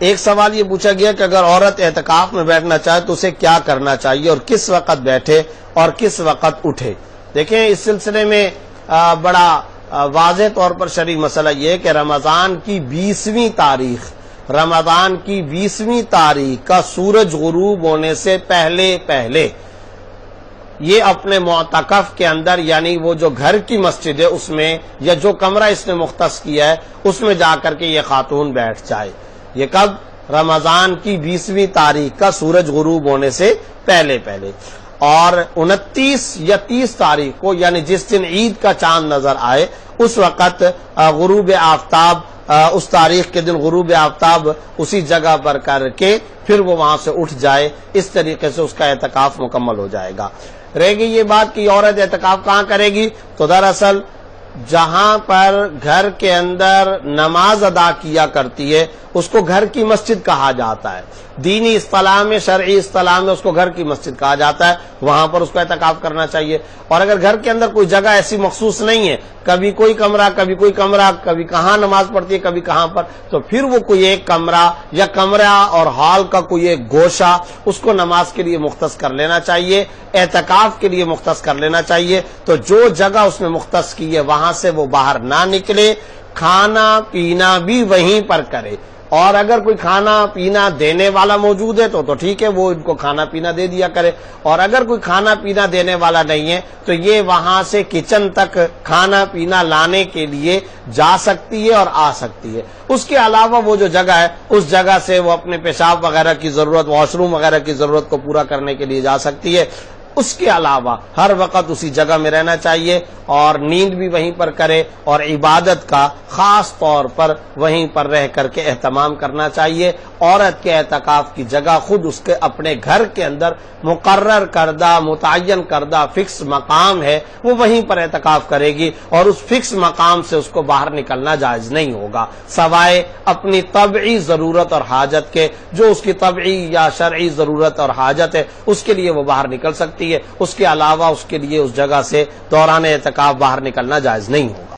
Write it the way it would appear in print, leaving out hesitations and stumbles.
ایک سوال یہ پوچھا گیا کہ اگر عورت اعتکاف میں بیٹھنا چاہے تو اسے کیا کرنا چاہیے اور کس وقت بیٹھے اور کس وقت اٹھے؟ دیکھیں اس سلسلے میں بڑا واضح طور پر شرعی مسئلہ یہ ہے کہ رمضان کی 20ویں تاریخ کا سورج غروب ہونے سے پہلے یہ اپنے معتکف کے اندر، یعنی وہ جو گھر کی مسجد ہے اس میں یا جو کمرہ اس نے مختص کیا ہے اس میں جا کر کے یہ خاتون بیٹھ جائے۔ یہ کب؟ رمضان کی 20ویں تاریخ کا سورج غروب ہونے سے پہلے اور 29 یا 30 تاریخ کو، یعنی جس دن عید کا چاند نظر آئے اس وقت غروب آفتاب، اس تاریخ کے دن غروب آفتاب اسی جگہ پر کر کے پھر وہ وہاں سے اٹھ جائے۔ اس طریقے سے اس کا اعتکاف مکمل ہو جائے گا۔ رہ گئی یہ بات کہ عورت اعتکاف کہاں کرے گی، تو دراصل جہاں پر گھر کے اندر نماز ادا کیا کرتی ہے اس کو گھر کی مسجد کہا جاتا ہے۔ دینی اصطلاح میں، شرعی اصطلاح میں اس کو گھر کی مسجد کہا جاتا ہے، وہاں پر اس کو اعتکاف کرنا چاہیے۔ اور اگر گھر کے اندر کوئی جگہ ایسی مخصوص نہیں ہے، کبھی کوئی کمرہ کبھی کہاں نماز پڑھتی ہے کبھی کہاں پر، تو پھر وہ کوئی ایک کمرہ یا کمرہ اور ہال کا کوئی ایک گوشہ اس کو نماز کے لیے مختص کر لینا چاہیے، اعتکاف کے لیے مختص کر لینا چاہیے۔ تو جو جگہ اس نے مختص کی ہے وہاں سے وہ باہر نہ نکلے، کھانا پینا بھی وہیں پر کرے۔ اور اگر کوئی کھانا پینا دینے والا موجود ہے تو ٹھیک ہے، وہ ان کو کھانا پینا دے دیا کرے، اور اگر کوئی کھانا پینا دینے والا نہیں ہے تو یہ وہاں سے کچن تک کھانا پینا لانے کے لیے جا سکتی ہے اور آ سکتی ہے۔ اس کے علاوہ وہ جو جگہ ہے اس جگہ سے وہ اپنے پیشاب وغیرہ کی ضرورت، واش روم وغیرہ کی ضرورت کو پورا کرنے کے لیے جا سکتی ہے۔ اس کے علاوہ ہر وقت اسی جگہ میں رہنا چاہیے اور نیند بھی وہیں پر کرے، اور عبادت کا خاص طور پر وہیں پر رہ کر کے اہتمام کرنا چاہیے۔ عورت کے اعتکاف کی جگہ خود اس کے اپنے گھر کے اندر مقرر کردہ، متعین کردہ فکس مقام ہے، وہ وہیں پر اعتکاف کرے گی، اور اس فکس مقام سے اس کو باہر نکلنا جائز نہیں ہوگا، سوائے اپنی طبعی ضرورت اور حاجت کے۔ جو اس کی طبعی یا شرعی ضرورت اور حاجت ہے اس کے لیے وہ باہر نکل سکتی ہے، اس کے علاوہ اس کے لیے اس جگہ سے دوران اعتکاف باہر نکلنا جائز نہیں ہوگا۔